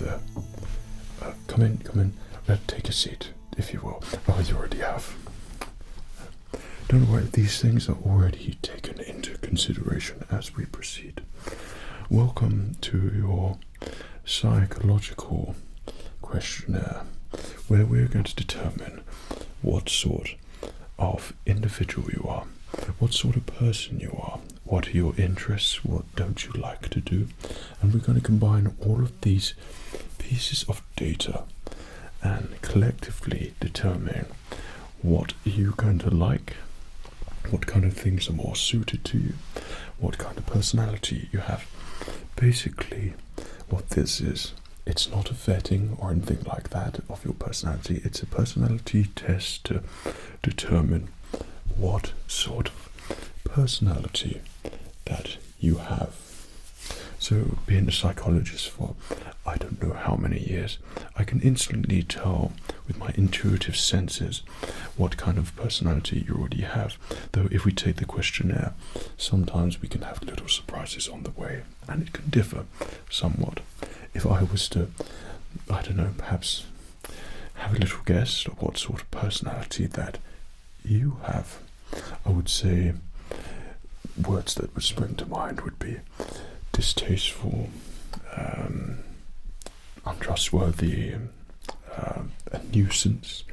there. Come in. Take a seat, if you will. Oh, you already have. Don't worry, these things are already taken into consideration as we proceed. Welcome to your psychological questionnaire, where we're going to determine what sort of individual you are, what sort of person you are, what are your interests, what don't you like to do, and we're going to combine all of these pieces of data and collectively determine what you're going to like, what kind of things are more suited to you, what kind of personality you have. Basically, what this is, it's not a vetting or anything like that of your personality. It's a personality test to determine what sort of personality that you have. So, being a psychologist for I don't know how many years, I can instantly tell with my intuitive senses what kind of personality you already have. Though if we take the questionnaire, sometimes we can have little surprises on the way, and it can differ somewhat. If I was to, I don't know, perhaps have a little guess of what sort of personality that you have, I would say words that would spring to mind would be distasteful, untrustworthy, a nuisance,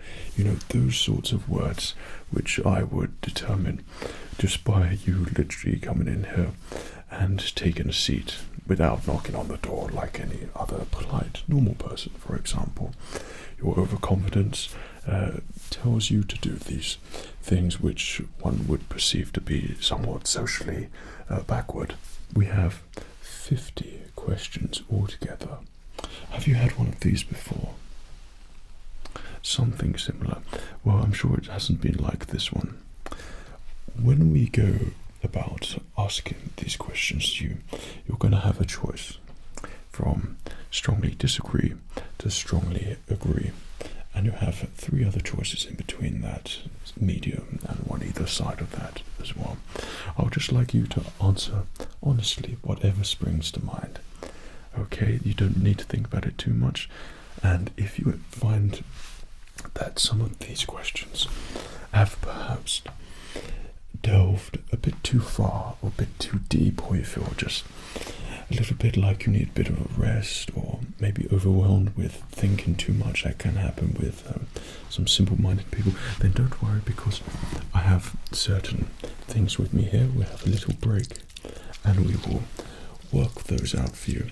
those sorts of words which I would determine just by you literally coming in here and taking a seat without knocking on the door like any other polite, normal person, for example. Your overconfidence tells you to do these things which one would perceive to be somewhat socially backward. We have 50 questions altogether. Have you had one of these before? Something similar? Well, I'm sure it hasn't been like this one. When we go about asking these questions, you're going to have a choice from strongly disagree to strongly agree. And you have 3 other choices in between that, medium, and one either side of that as well. I would just like you to answer honestly whatever springs to mind. Okay, you don't need to think about it too much. And if you find that some of these questions have perhaps delved a bit too far or a bit too deep, or you feel just a little bit like you need a bit of a rest, or maybe overwhelmed with thinking too much, that can happen with some simple-minded people, then don't worry, because I have certain things with me here. We'll have a little break and we will work those out for you.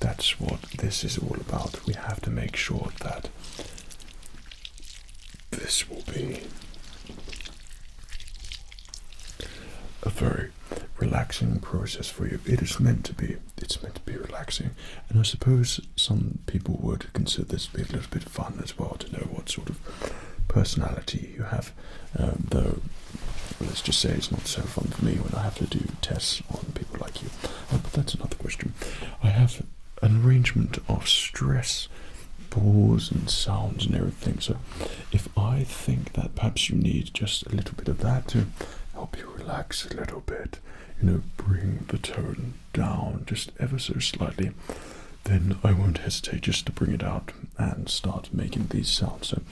That's what this is all about. We have to make sure that this will be a very relaxing process for you. It is meant to be. It's meant to be relaxing, and I suppose some people would consider this to be a little bit fun as well, to know what sort of personality you have. Though, let's just say it's not so fun for me when I have to do tests on people like you. But that's another question. I have an arrangement of stress balls and sounds and everything. So, if I think that perhaps you need just a little bit of that to help you relax a little bit, bring the tone down just ever so slightly, then I won't hesitate just to bring it out and start making these sounds. So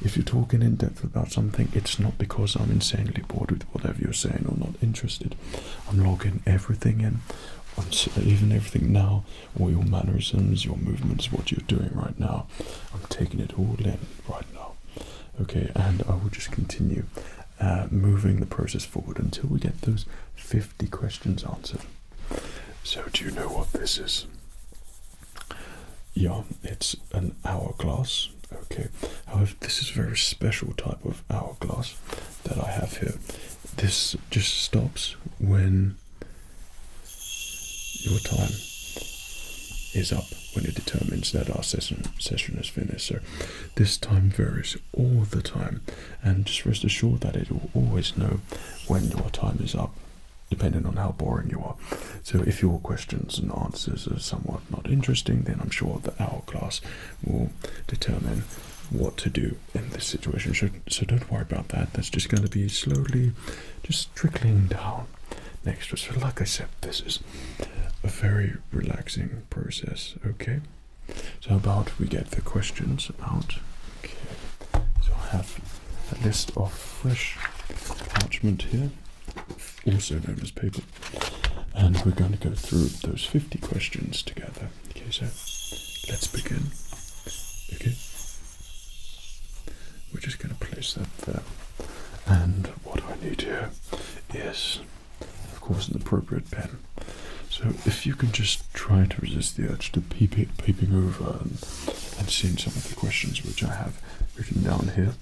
if you're talking in depth about something, it's not because I'm insanely bored with whatever you're saying or not interested. I'm logging everything in, even everything now, all your mannerisms, your movements, what you're doing right now. I'm taking it all in right now. Okay, and I will just continue moving the process forward until we get those 50 questions answered. So do you know what this is? Yeah, it's an hourglass. Okay, however, this is a very special type of hourglass that I have here. This just stops when your time is up, when it determines that our session is finished. So this time varies all the time, and just rest assured that it will always know when your time is up, depending on how boring you are. So if your questions and answers are somewhat not interesting, then I'm sure the hourglass will determine what to do in this situation. So don't worry about that. That's just going to be slowly just trickling down next to us. So like I said, this is a very relaxing process, okay? So about we get the questions out. Okay. So I have a list of fresh parchment here, also known as paper. And we're going to go through those 50 questions together. Okay, so let's begin. Okay. We're just going to place that there. And what I need here is, of course, an appropriate pen. So if you can just try to resist the urge to peeping over and seeing some of the questions which I have written down here,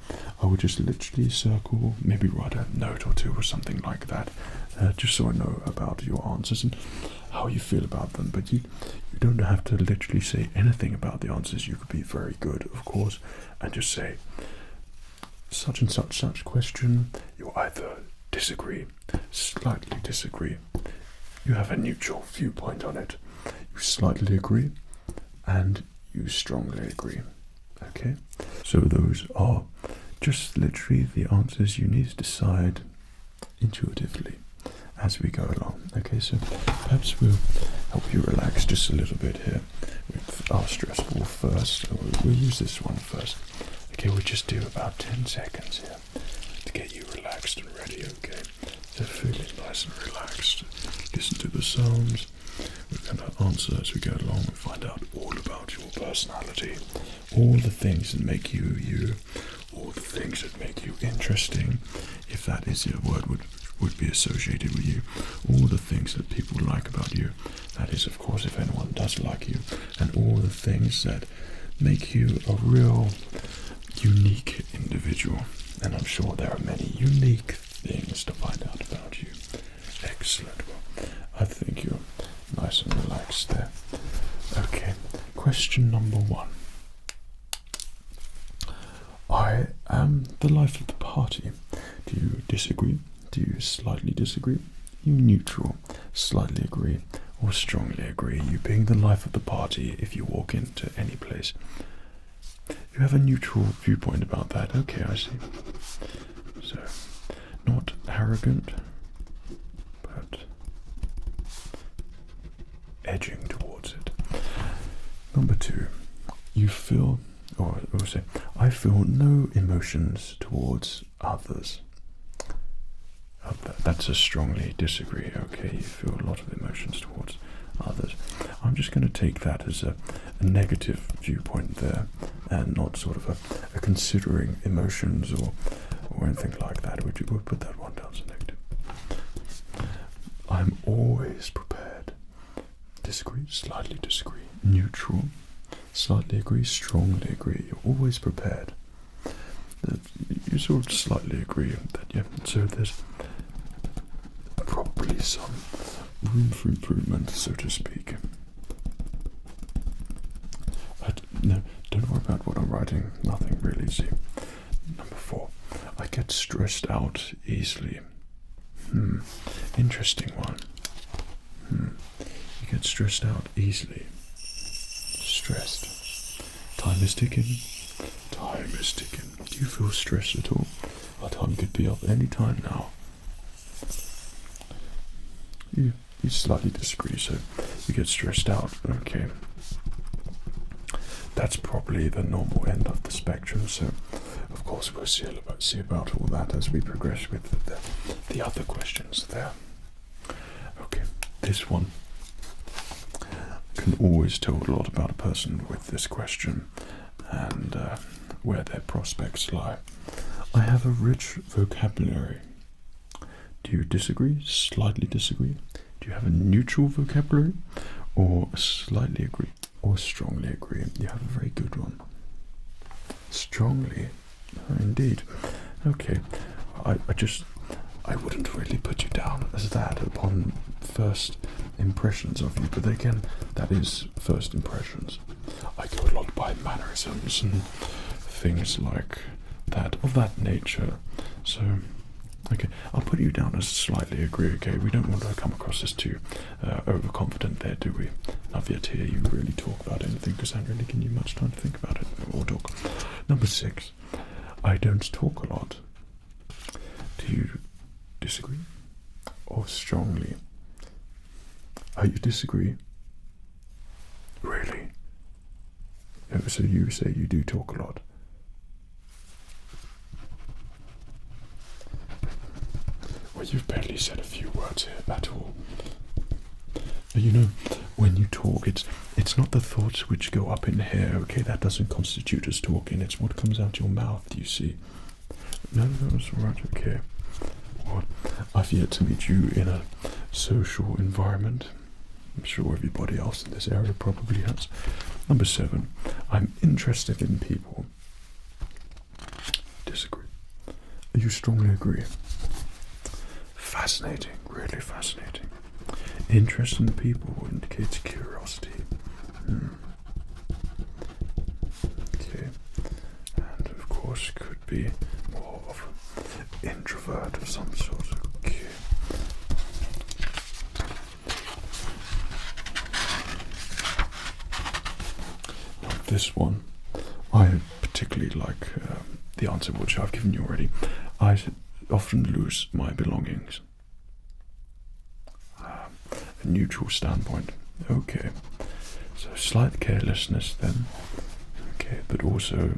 I would just literally circle, maybe write a note or two or something like that, just so I know about your answers and how you feel about them. But you don't have to literally say anything about the answers. You could be very good, of course, and just say such and such question. You either disagree, slightly disagree, you have a neutral viewpoint on it, you slightly agree, and you strongly agree. Okay, so those are just literally the answers you need to decide intuitively as we go along. Okay, so perhaps we'll help you relax just a little bit here with our stress ball first. We'll use this one first. Okay, we'll just do about 10 seconds here to get you relaxed and ready. Okay, so feeling nice and relaxed. Listen to the sounds. We're going to answer as we go along and find out all about your personality, all the things that make you you, all the things that make you interesting, if that is a word would be associated with you, all the things that people like about you, that is, of course, if anyone does like you, and all the things that make you a real unique individual. And I'm sure there are many unique things to find out about you. Excellent. Well, I think you're nice and relaxed there. Okay, question number 1. I am the life of the party. Do you disagree? Do you slightly disagree? You neutral, slightly agree, or strongly agree? You being the life of the party if you walk into any place. You have a neutral viewpoint about that. Okay, I see. So, not arrogant, but edging towards it. Number 2, you feel, or say, I feel no emotions towards others. That's a strongly disagree. Okay, you feel a lot of emotions towards others. I'm just going to take that as a negative viewpoint there, and not sort of a considering emotions or anything like that. Would you put that one down as a negative? I'm always prepared. Disagree, slightly disagree. Neutral, slightly agree, strongly agree. You're always prepared. You sort of slightly agree that, yeah. So there's probably some room for improvement, so to speak. No, don't worry about what I'm writing. Nothing really. See. Number 4, I get stressed out easily. Interesting one. You get stressed out easily. Stressed. Time is ticking. Time is ticking. Do you feel stressed at all? Our time could be up any time now. You slightly disagree, so you get stressed out. Okay. That's probably the normal end of the spectrum, so of course we'll see about all that as we progress with the other questions there. Okay, this one can always tell a lot about a person with this question and where their prospects lie. I have a rich vocabulary. Do you disagree? Slightly disagree? Do you have a neutral vocabulary? Or slightly agree? Or strongly agree? You have a very good one. Strongly? Oh, indeed. Okay. I wouldn't really put you down as that upon first impressions of you, but again, that is first impressions. I go a lot by mannerisms and things like that, of that nature. So, okay, I'll put you down as slightly agree, okay? We don't want to come across as too overconfident there, do we? Not yet hear you really talk about anything, because I haven't really given you much time to think about it or talk. Number 6, I don't talk a lot. Do you disagree? Or strongly? You disagree? Really? So you say you do talk a lot. Well, you've barely said a few words here at all. But you know, when you talk, it's not the thoughts which go up in here, okay? That doesn't constitute as talking. It's what comes out your mouth, you see. No, that's all right, okay. Well, I've yet to meet you in a social environment. I'm sure everybody else in this area probably has. Number 7, I'm interested in people. Disagree. You strongly agree. Fascinating, really fascinating. Interest in people indicates curiosity. Okay. And of course could be more of an introvert of some sort. Okay. Now this one, I particularly like the answer which I've given you already. I often lose my belongings. A neutral standpoint. Okay. So slight carelessness then. Okay, but also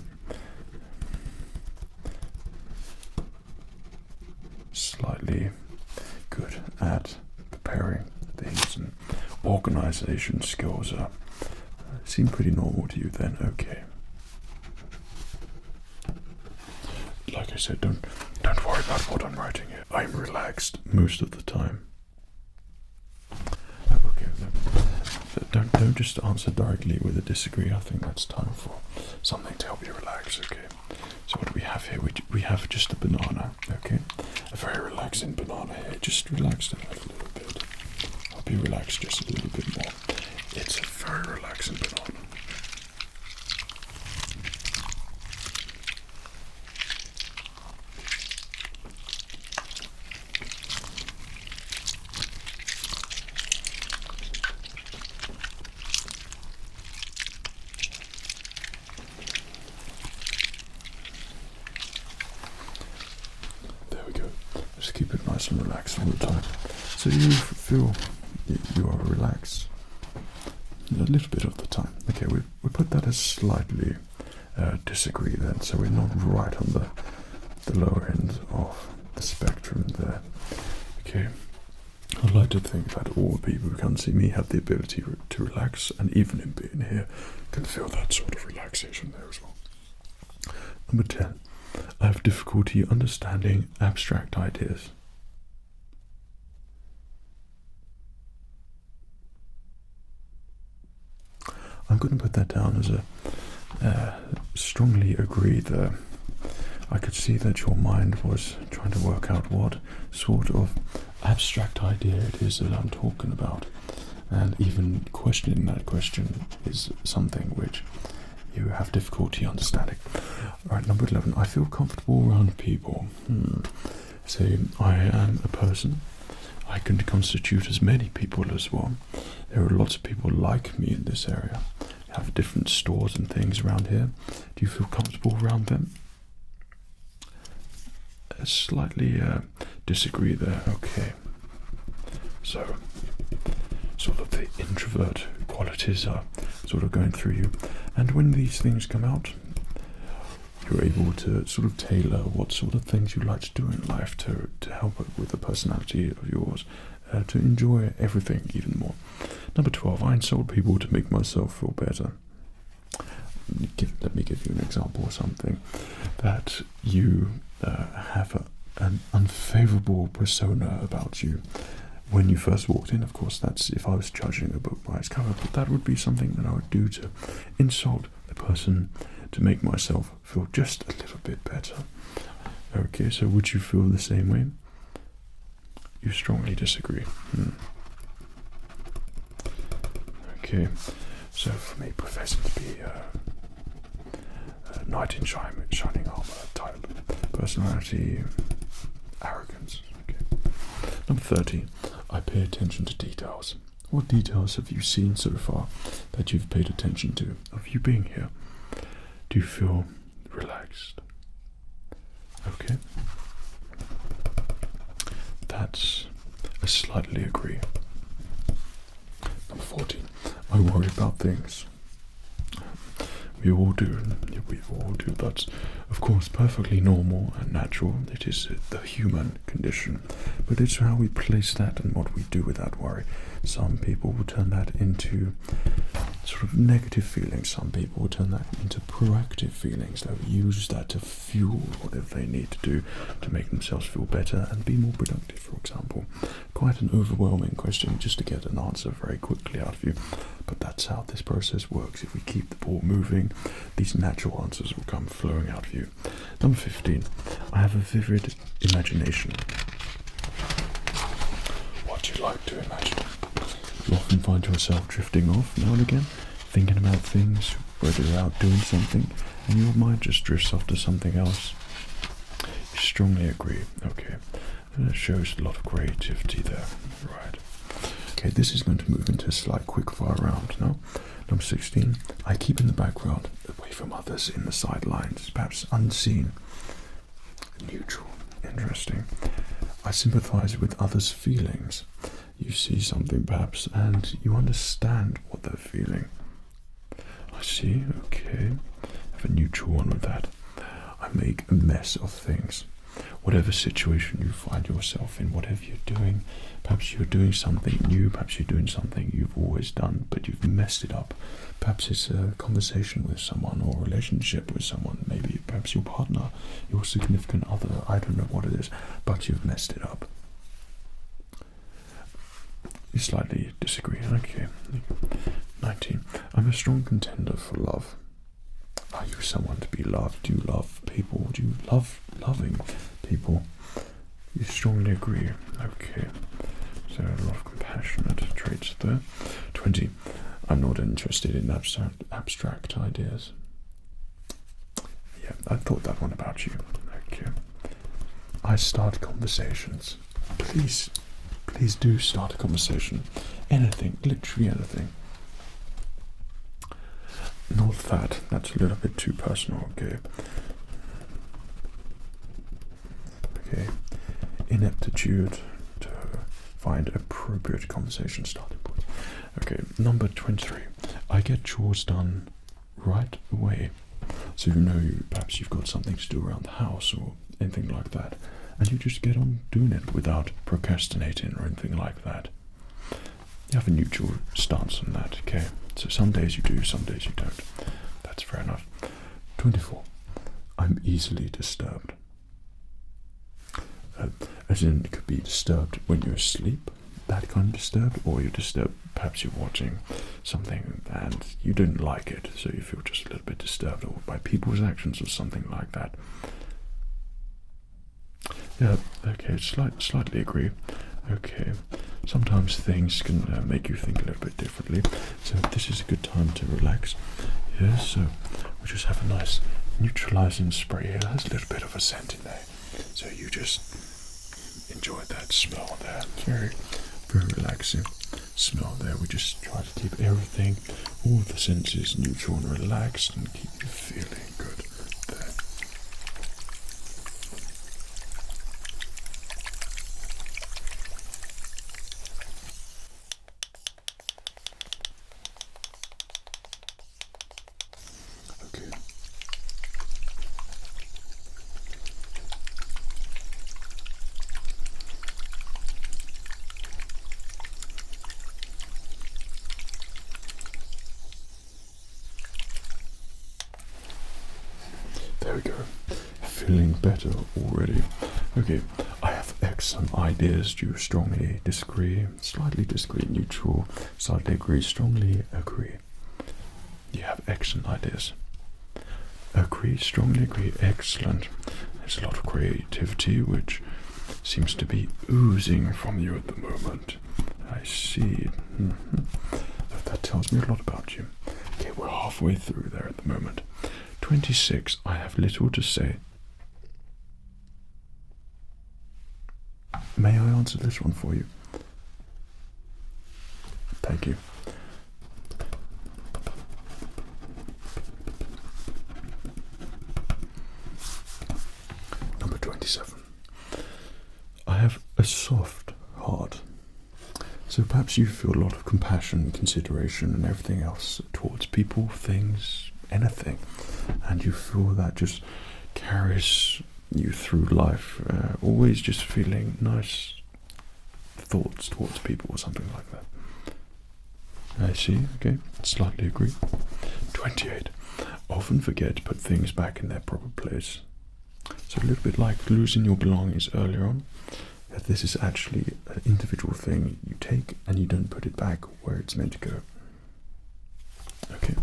slightly good at preparing things, and organization skills seem pretty normal to you then. Okay. Like I said, don't worry about what I'm writing here. I'm relaxed most of the time. Okay, no. Don't just answer directly with a disagree. I think that's time for something to help you relax. Okay. So what do we have here? We have just a banana. Okay. A very relaxing banana here. Just relax it a little bit. I'll be relaxed just a little bit more. It's a very relaxing banana. Just keep it nice and relaxed all the time. So you feel you are relaxed a little bit of the time. Okay, we put that as slightly disagree then, so we're not right on the lower end of the spectrum there. Okay, I'd like to think that all people who can see me have the ability to relax, and even in being here can feel that sort of relaxation there as well. Number 10. I have difficulty understanding abstract ideas. I'm going to put that down as a strongly agree there. I could see that your mind was trying to work out what sort of abstract idea it is that I'm talking about, and even questioning that question is something which you have difficulty understanding. Alright, number 11. I feel comfortable around people. So I am a person. I can constitute as many people as well. There are lots of people like me in this area. We have different stores and things around here. Do you feel comfortable around them? Slightly disagree there. Okay. So sort of the introvert qualities are sort of going through you, and when these things come out, you're able to sort of tailor what sort of things you like to do in life to help it with the personality of yours, to enjoy everything even more. Number 12. I insult people to make myself feel better. Let me give you an example of something that you have an unfavorable persona about you. When you first walked in, of course, that's if I was judging a book by its cover, but that would be something that I would do to insult the person to make myself feel just a little bit better. Okay, so would you feel the same way? You strongly disagree. Okay, so for me, professing to be a knight in shining armor type personality, arrogance. Okay. Number 30. I pay attention to details. What details have you seen so far that you've paid attention to of you being here? Do you feel relaxed? Okay. That's a slightly agree. Number 14. I worry about things. We all do. We all do. That's, of course, perfectly normal and natural. It is the human condition. But it's how we place that and what we do with that worry. Some people will turn that into sort of negative feelings. Some people will turn that into proactive feelings. They'll use that to fuel whatever they need to do to make themselves feel better and be more productive, for example. Quite an overwhelming question just to get an answer very quickly out of you. But that's how this process works. If we keep the ball moving, these natural answers will come flowing out of you. Number 15. I have a vivid imagination. What do you like to imagine? You often find yourself drifting off now and again, thinking about things, whether you're out doing something, and your mind just drifts off to something else. You strongly agree. Okay. And it shows a lot of creativity there. Right. Okay, this is going to move into a slight quickfire round now. Number 16. I keep in the background, away from others, in the sidelines, perhaps unseen. Neutral. Interesting. I sympathize with others' feelings. You see something perhaps and you understand what they're feeling. I see, okay. I have a neutral one with that. I make a mess of things. Whatever situation you find yourself in, whatever you're doing, perhaps you're doing something new, perhaps you're doing something you've always done, but you've messed it up. Perhaps it's a conversation with someone or a relationship with someone, maybe perhaps your partner, your significant other, I don't know what it is, but you've messed it up. You slightly disagree. Okay. 19. I'm a strong contender for love. Are you someone to be loved? Do you love people? Do you love loving people? You strongly agree. Okay. So a lot of compassionate traits there. 20. I'm not interested in abstract ideas. Yeah, I thought that one about you. Okay. I start conversations. Please do start a conversation. Anything, literally anything. Not that. That's a little bit too personal. Okay. Okay. Ineptitude to find appropriate conversation starting points. Okay. Number 23. I get chores done right away. So perhaps you've got something to do around the house or anything like that, and you just get on doing it without procrastinating or anything like that. You have a neutral stance on that, okay? So some days you do, some days you don't. That's fair enough. 24. I'm easily disturbed. As in, it could be disturbed when you're asleep, that kind of disturbed, or you're disturbed, perhaps you're watching something and you didn't like it, so you feel just a little bit disturbed, or by people's actions or something like that. Yeah, okay, slightly agree. Okay, sometimes things can make you think a little bit differently, so this is a good time to relax. Yeah, so we just have a nice neutralizing spray here. There's a little bit of a scent in there, so you just enjoy that smell there. Very, very relaxing smell there. We just try to keep everything, all the senses neutral and relaxed, and keep you feeling good there. Okay. There we go. Feeling better already. Okay, I have excellent ideas. Do you strongly disagree? Slightly disagree, neutral. Slightly agree, strongly agree. You have excellent ideas. Agree, strongly agree, excellent. There's a lot of creativity which seems to be oozing from you at the moment. I see. That tells me a lot about you. Okay, we're halfway through there at the moment. 26. I have little to say. May I answer this one for you? Thank you. Number 27. I have a soft heart. So perhaps you feel a lot of compassion, consideration, and everything else towards people, things, anything, and you feel that just carries you through life, always just feeling nice thoughts towards people or something like that. I see, okay, slightly agree. 28. Often forget to put things back in their proper place. So a little bit like losing your belongings earlier on. This is actually an individual thing you take and you don't put it back where it's meant to go. Okay.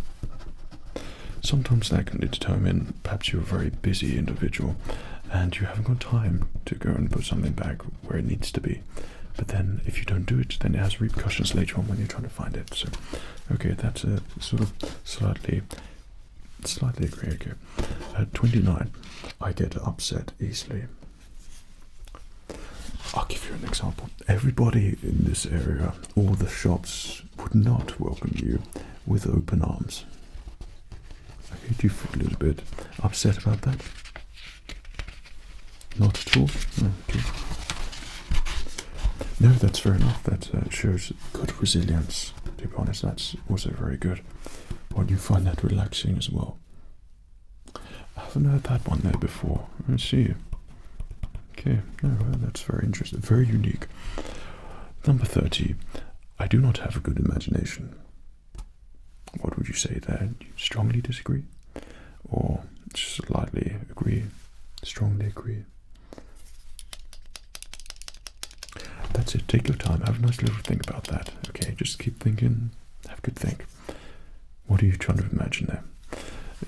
Sometimes that can determine perhaps you're a very busy individual and you haven't got time to go and put something back where it needs to be. But then if you don't do it, then it has repercussions later on when you're trying to find it. So, okay, that's a sort of slightly agree, okay. 29, I get upset easily. I'll give you an example. Everybody in this area, all the shops, would not welcome you with open arms. Okay, do you feel a little bit upset about that? Not at all? No, okay. No, that's fair enough. That shows good resilience. To be honest, that's also very good. Well, you find that relaxing as well. I haven't heard that one there before. Let's see. Okay, no, that's very interesting. Very unique. Number 30. I do not have a good imagination. What would you say there? Do you strongly disagree? Or slightly agree? Strongly agree? That's it. Take your time. Have a nice little think about that. Okay, just keep thinking. Have a good think. What are you trying to imagine there?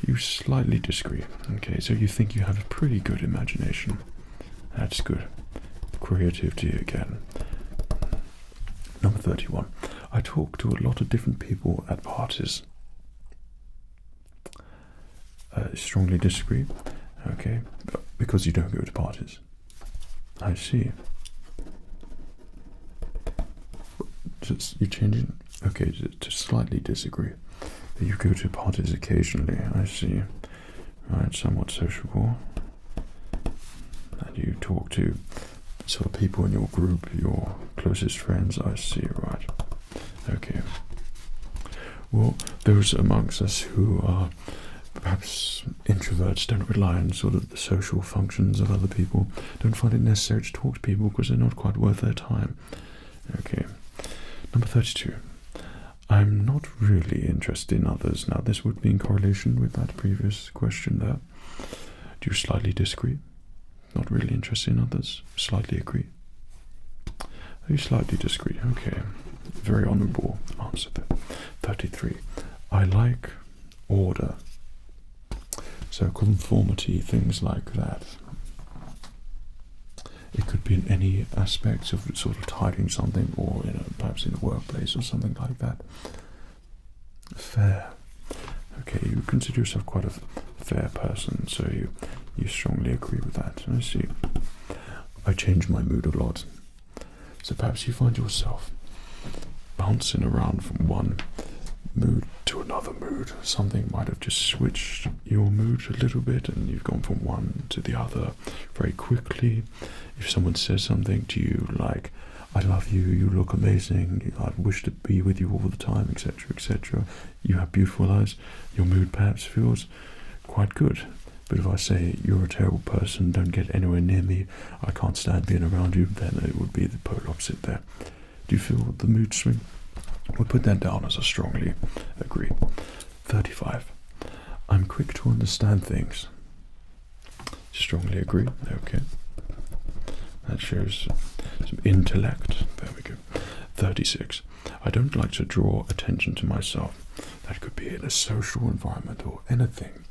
You slightly disagree. Okay, so you think you have a pretty good imagination. That's good. Creativity again. Number 31. I talk to a lot of different people at parties. Strongly disagree. Okay, because you don't go to parties. I see. You're changing? Okay, to slightly disagree. You go to parties occasionally, I see. Right, somewhat sociable. And you talk to sort of people in your group, your closest friends, I see, right. Okay. Well, those amongst us who are perhaps introverts, don't rely on sort of the social functions of other people, don't find it necessary to talk to people because they're not quite worth their time. Okay. Number 32. I'm not really interested in others. Now, this would be in correlation with that previous question there. Do you slightly disagree? Not really interested in others? Slightly agree? You slightly disagree. Okay. Very honourable answer there. 33. I like order. So conformity, things like that. It could be in any aspects of sort of tidying something, or perhaps in a workplace or something like that. Fair. Okay, you consider yourself quite a fair person, so you strongly agree with that. I see. I change my mood a lot. So perhaps you find yourself bouncing around from one mood to another mood. Something might have just switched your mood a little bit and you've gone from one to the other very quickly. If someone says something to you like, I love you, you look amazing, I wish to be with you all the time, etc., etc., you have beautiful eyes, your mood perhaps feels quite good. But if I say, you're a terrible person, don't get anywhere near me, I can't stand being around you, then it would be the polar opposite there. Do you feel the mood swing? We'll put that down as a strongly agree. 35. I'm quick to understand things. Strongly agree. Okay. That shows some intellect. There we go. 36. I don't like to draw attention to myself. That could be in a social environment or anything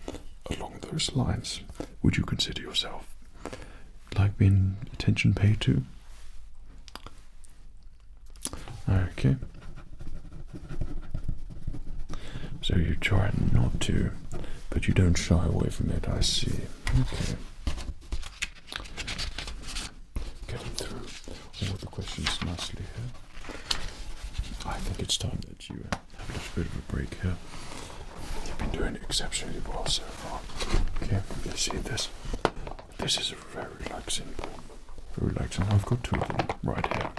along those lines. Would you consider yourself like being attention paid to? Okay. So you try not to, but you don't shy away from it, I see. Okay. Getting through all the questions nicely here. I think it's time that you have a little bit of a break here. You've been doing exceptionally well so far. Okay, you see this? This is a very relaxing ball. Very relaxing. I've got two of them right here.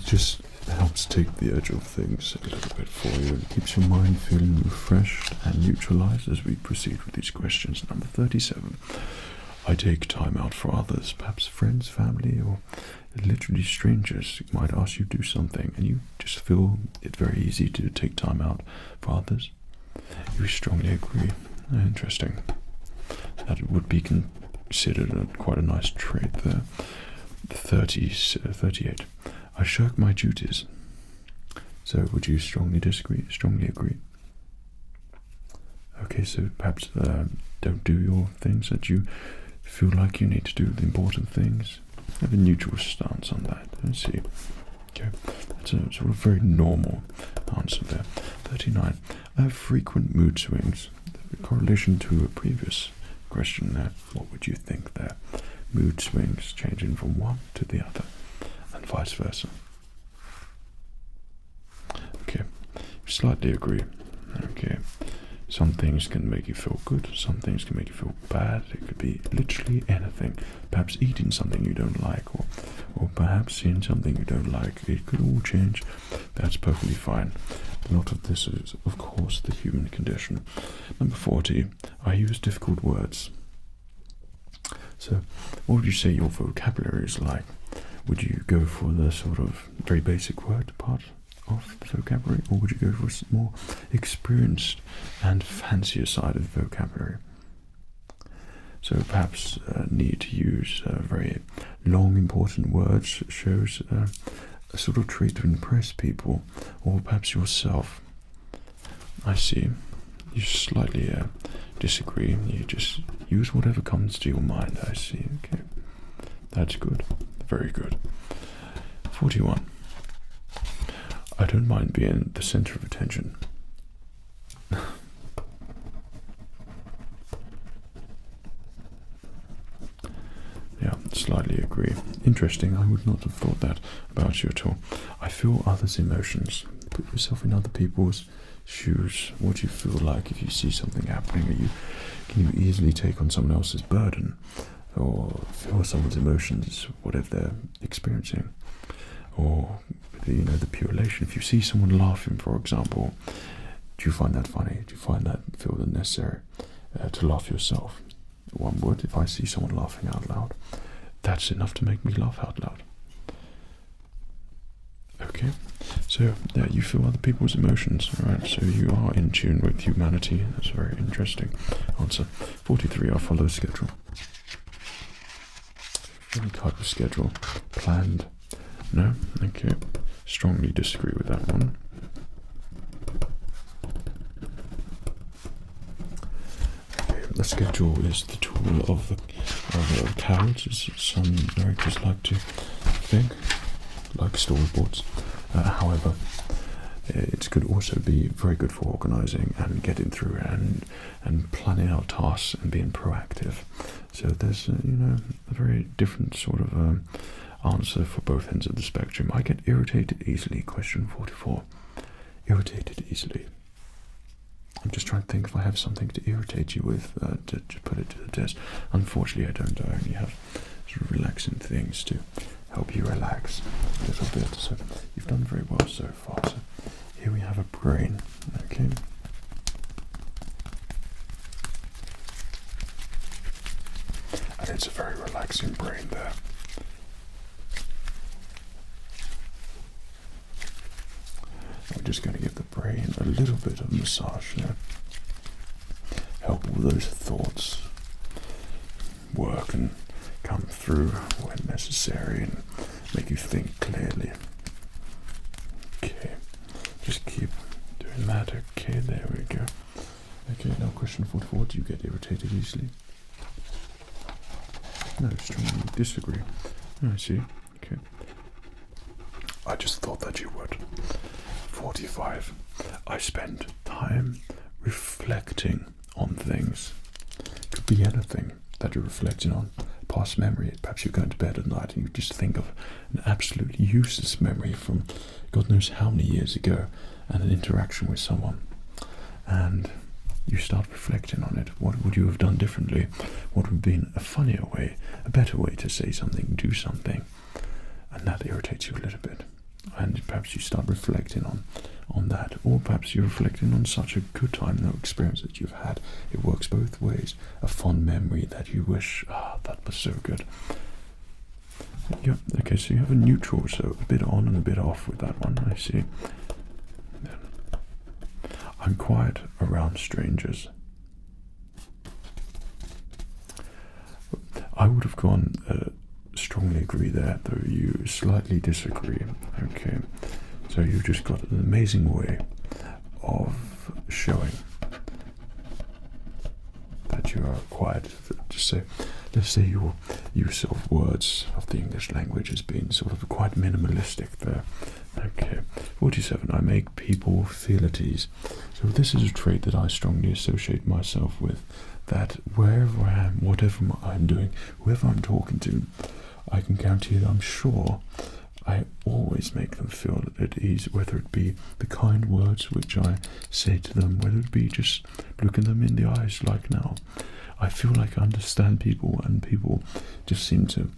just helps take the edge off things a little bit for you and keeps your mind feeling refreshed and neutralized as we proceed with these questions. Number 37. I take time out for others, perhaps friends, family, or literally strangers might ask you to do something and you just feel it very easy to take time out for others. You strongly agree. Interesting. That would be considered quite a nice trait there. 38. I shirk my duties. So would you strongly disagree? Strongly agree? Okay, so perhaps don't do your things that you feel like you need to do, the important things. Have a neutral stance on that. Let's see. Okay, that's a sort of very normal answer there. 39. I have frequent mood swings. In correlation to a previous question there, what would you think there? Mood swings changing from one to the other, and vice versa. Okay, slightly agree. Okay, some things can make you feel good, some things can make you feel bad. It could be literally anything. Perhaps eating something you don't like, or perhaps seeing something you don't like. It could all change. That's perfectly fine. A lot of this is, of course, the human condition. Number 40. I use difficult words. So, what would you say your vocabulary is like? Would you go for the sort of very basic word part of the vocabulary, or would you go for a more experienced and fancier side of the vocabulary? So perhaps need to use very long, important words shows a sort of trait to impress people, or perhaps yourself. I see. You slightly disagree. You just use whatever comes to your mind. I see. Okay, that's good. Very good. 41. I don't mind being the center of attention. Yeah, slightly agree. Interesting. I would not have thought that about you at all. I feel others' emotions. Put yourself in other people's shoes. What do you feel like if you see something happening? Can you easily take on someone else's burden, or feel someone's emotions, whatever they're experiencing? Or the pure elation. If you see someone laughing, for example, do you find that funny? Do you find that feel necessary to laugh yourself? One would. If I see someone laughing out loud, that's enough to make me laugh out loud. Okay, so yeah, you feel other people's emotions, right? So you are in tune with humanity. That's a very interesting answer. 43. I follow a schedule. Any type of schedule? Planned? No? Okay. Strongly disagree with that one. Okay. The schedule is the tool of the cowards, as some narrators like to think, like storyboards. However, it could also be very good for organizing and getting through and planning out tasks and being proactive. So there's a very different sort of answer for both ends of the spectrum. I get irritated easily. Question 44. Irritated easily. I'm just trying to think if I have something to irritate you with to put it to the test. Unfortunately, I don't. I only have sort of relaxing things to help you relax a little bit. So you've done very well so far. So here we have a brain. Okay. And it's a very relaxing brain there. We're just going to give the brain a little bit of massage, help all those thoughts work and come through when necessary and make you think clearly. Okay, just keep doing that. Okay, there we go. Okay, now question 44. Do you get irritated easily? No, strongly disagree. I see. Okay. I just thought that you would. 45. I spend time reflecting on things. Could be anything that you're reflecting on. Past memory. Perhaps you're going to bed at night and you just think of an absolutely useless memory from God knows how many years ago and an interaction with someone. And you start reflecting on it. What would you have done differently? What would have been a funnier way, a better way to say something, do something? And that irritates you a little bit. and perhaps you start reflecting on that, or perhaps you're reflecting on such a good time, no experience that you've had. It works both ways. A fond memory that you wish, that was so good. Yeah, okay, so you have a neutral, so a bit on and a bit off with that one, I see. I'm quiet around strangers. I would have gone strongly agree there, though you slightly disagree. Okay, so you've just got an amazing way of showing that you are quiet. Just say, let's say your use of words of the English language has been sort of quite minimalistic there. Okay, 47. I make people feel at ease. So this is a trait that I strongly associate myself with. That wherever I am, whatever I'm doing, whoever I'm talking to, I can guarantee that I'm sure I always make them feel at ease, whether it be the kind words which I say to them, whether it be just looking them in the eyes like now. I feel like I understand people, and people just seem to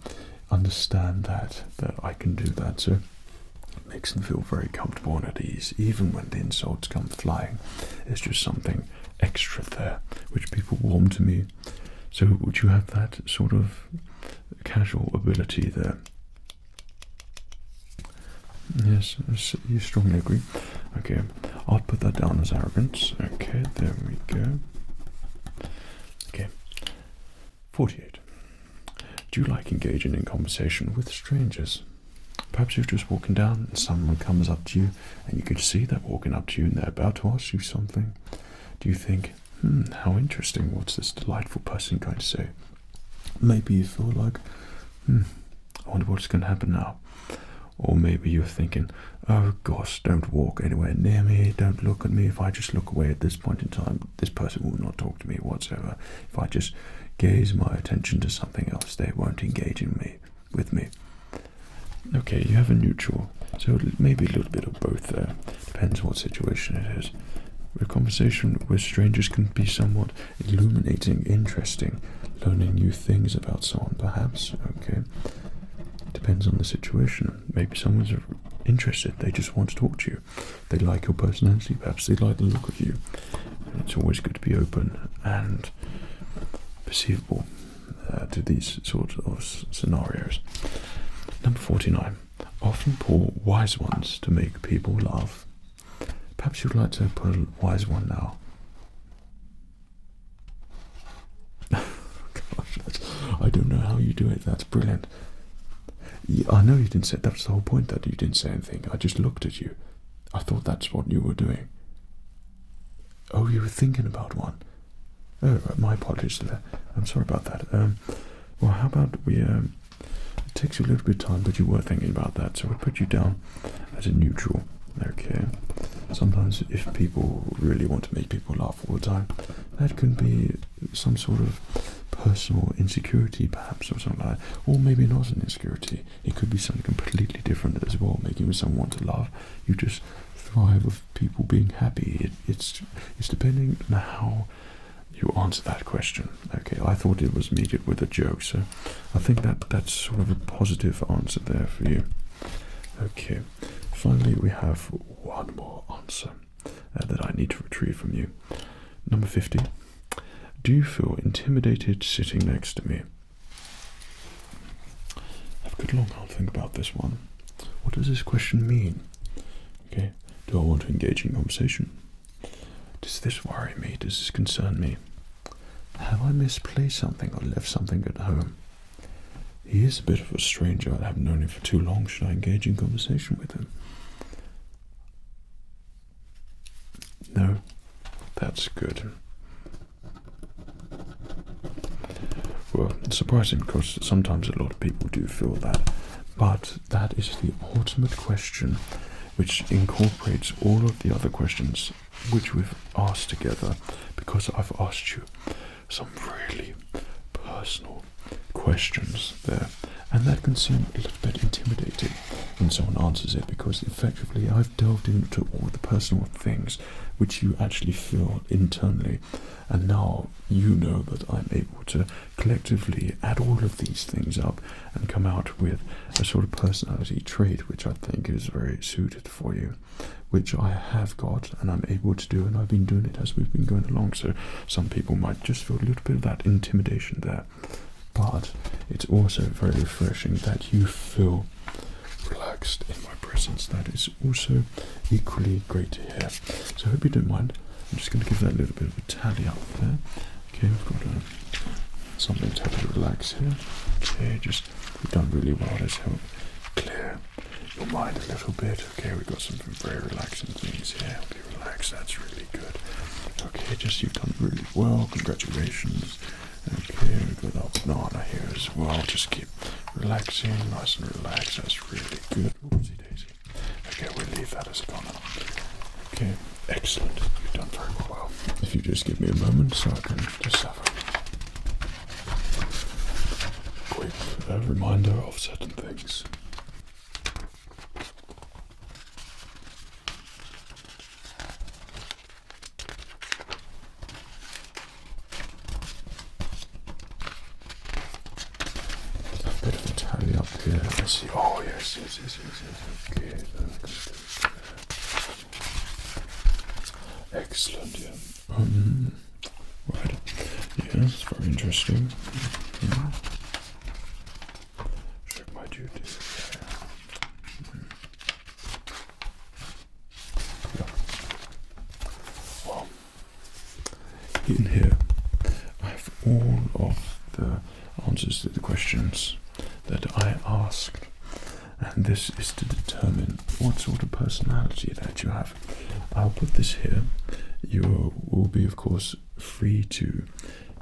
understand that I can do that. So it makes them feel very comfortable and at ease, even when the insults come flying. It's just something extra there, which people warm to me. So would you have that sort of casual ability there? Yes, you strongly agree. Okay, I'll put that down as arrogance. Okay, there we go. Okay, 48. Do you like engaging in conversation with strangers? Perhaps you're just walking down and someone comes up to you and you can see they're walking up to you and they're about to ask you something. Do you think, how interesting, what's this delightful person going to say? Maybe you feel like, I wonder what's going to happen now. Or maybe you're thinking, oh gosh, don't walk anywhere near me, don't look at me. If I just look away at this point in time, this person will not talk to me whatsoever. If I just gaze my attention to something else, they won't engage with me. Okay, you have a neutral, so maybe a little bit of both there. Depends what situation it is. A conversation with strangers can be somewhat illuminating, interesting, learning new things about someone, perhaps. Okay, depends on the situation. Maybe someone's interested, they just want to talk to you. They like your personality, perhaps they like the look of you. It's always good to be open and perceivable to these sorts of scenarios. Number 49. Often pull wise ones to make people laugh. Perhaps you'd like to put a wise one now. Gosh, I don't know how you do it. That's brilliant. Yeah, I know you didn't say, that's the whole point, that you didn't say anything. I just looked at you. I thought that's what you were doing. Oh, you were thinking about one. Oh, my apologies there. I'm sorry about that. Well, how about we, it takes you a little bit of time, but you were thinking about that, so we'll put you down as a neutral. Okay. Sometimes if people really want to make people laugh all the time, that can be some sort of personal insecurity perhaps, or something like that. Or maybe not an insecurity. It could be something completely different as well, making someone want to laugh. You just thrive with people being happy. It's depending on how you answer that question. Okay, I thought it was meted with a joke, so I think that's sort of a positive answer there for you. Okay, finally we have one more answer that I need to retrieve from you. Number 50. Do you feel intimidated sitting next to me? Have a good long hard think about this one. What does this question mean? Okay, do I want to engage in conversation? Does this worry me? Does this concern me? Have I misplaced something or left something at home? He is a bit of a stranger. I haven't known him for too long. Should I engage in conversation with him? No? That's good. Well, it's surprising because sometimes a lot of people do feel that. But that is the ultimate question which incorporates all of the other questions which we've asked together, because I've asked you some really personal questions there, and that can seem a little bit intimidating in someone answers it, because effectively I've delved into all the personal things which you actually feel internally, and now you know that I'm able to collectively add all of these things up and come out with a sort of personality trait which I think is very suited for you, which I have got and I'm able to do, and I've been doing it as we've been going along. So some people might just feel a little bit of that intimidation there, but it's also very refreshing that you feel relaxed in my presence. That is also equally great to hear. So I hope you don't mind. I'm just going to give that a little bit of a tally up there. Okay, we've got something to help you relax here. Okay, just you've done really well. Let's help clear your mind a little bit. Okay, we've got some very relaxing things here. Help you relax. That's really good. Okay, just you've done really well. Congratulations. Okay, we've got that banana here as well. Just keep relaxing, nice and relaxed. That's really good. Oopsie daisy. Okay, we'll leave that as a comment. Okay, excellent. You've done very well. If you just give me a moment so I can just have a quick reminder of certain things. Bit of a tally up here. I see. Oh yes. Okay. Excellent. Yeah. Right. Yes. Very interesting. Check my duties. Yeah. Well, in here, I have all of the answers to the questions that I asked, and this is to determine what sort of personality that you have. I'll put this here. You will be, of course, free to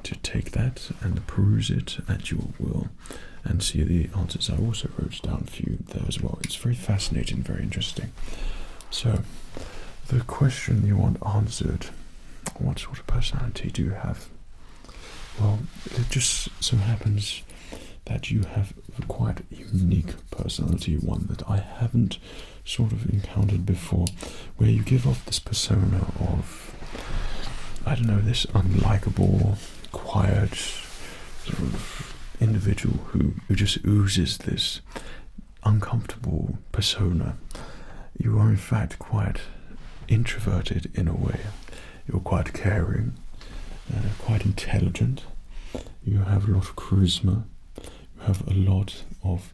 take that and peruse it at your will and see the answers. I also wrote down a few there as well. It's very fascinating, very interesting. So, the question you want answered: what sort of personality do you have? Well, it just so happens that you have a quite unique personality, one that I haven't sort of encountered before, where you give off this persona of, I don't know, this unlikable, quiet sort of individual who just oozes this uncomfortable persona. You are in fact quite introverted in a way. You're quite caring, quite intelligent. You have a lot of charisma. You have a lot of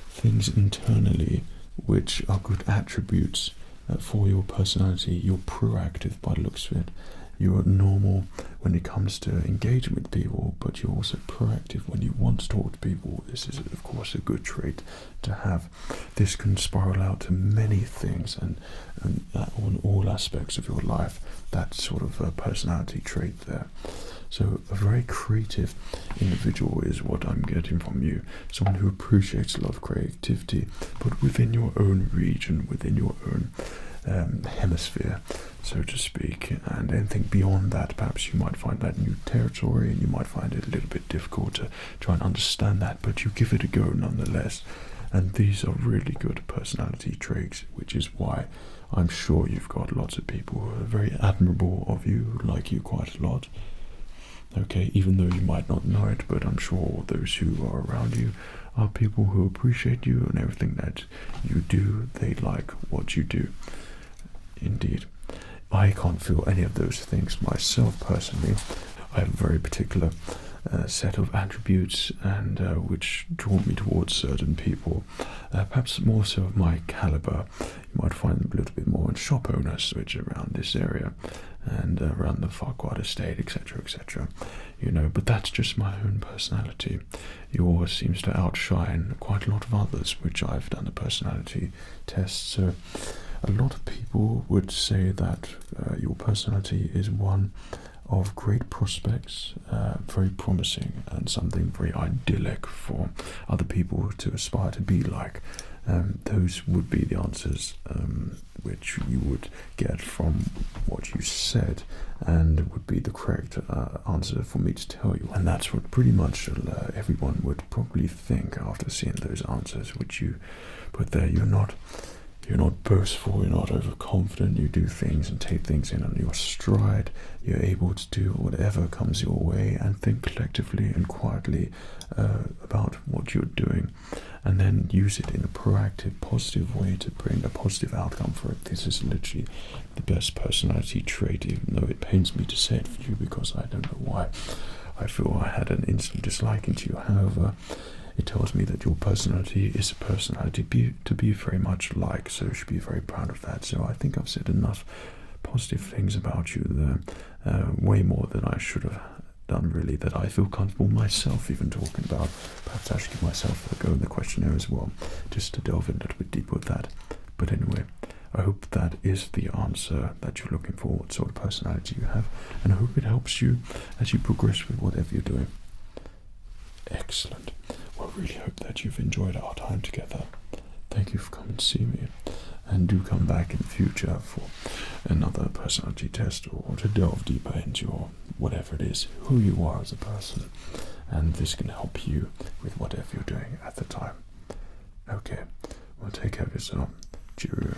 things internally which are good attributes for your personality. You're proactive by the looks of it. You're normal when it comes to engaging with people, but you're also proactive when you want to talk to people. This is, of course, a good trait to have. This can spiral out to many things, and on all aspects of your life, that sort of personality trait there. So a very creative individual is what I'm getting from you. Someone who appreciates a lot of creativity, but within your own region, within your own hemisphere, so to speak, and anything beyond that, perhaps you might find that new territory, and you might find it a little bit difficult to try and understand that, but you give it a go nonetheless. And these are really good personality traits, which is why I'm sure you've got lots of people who are very admirable of you, who like you quite a lot. Okay, even though you might not know it, but I'm sure those who are around you are people who appreciate you and everything that you do. They like what you do. Indeed. I can't feel any of those things myself personally. I have a very particular set of attributes, and which draw me towards certain people, perhaps more so of my caliber. You might find them a little bit more in shop owners, which are around this area and around the Farquhar estate, etc., etc. You know, but that's just my own personality. Yours seems to outshine quite a lot of others, which I've done a personality test. So a lot of people would say that your personality is one of great prospects, very promising, and something very idyllic for other people to aspire to be like. Those would be the answers which you would get from what you said, and it would be the correct answer for me to tell you. And that's what pretty much everyone would probably think after seeing those answers which you put there. You're not boastful, you're not overconfident, you do things and take things in on your stride. You're able to do whatever comes your way and think collectively and quietly about what you're doing, and then use it in a proactive, positive way to bring a positive outcome for it. This is literally the best personality trait, even though it pains me to say it for you, because I don't know why I feel I had an instant disliking to you. However, it tells me that your personality is a personality to be very much like, so you should be very proud of that. So I think I've said enough positive things about you there, way more than I should have done, really, that I feel comfortable myself even talking about. Perhaps I should give myself a go in the questionnaire as well, just to delve in a little bit deeper with that. But anyway, I hope that is the answer that you're looking for, what sort of personality you have, and I hope it helps you as you progress with whatever you're doing. Excellent. Well, I really hope that you've enjoyed our time together. Thank you for coming to see me, and do come back in the future for another personality test, or to delve deeper into your whatever it is, who you are as a person, and this can help you with whatever you're doing at the time. Okay, well, take care of yourself. Cheerio.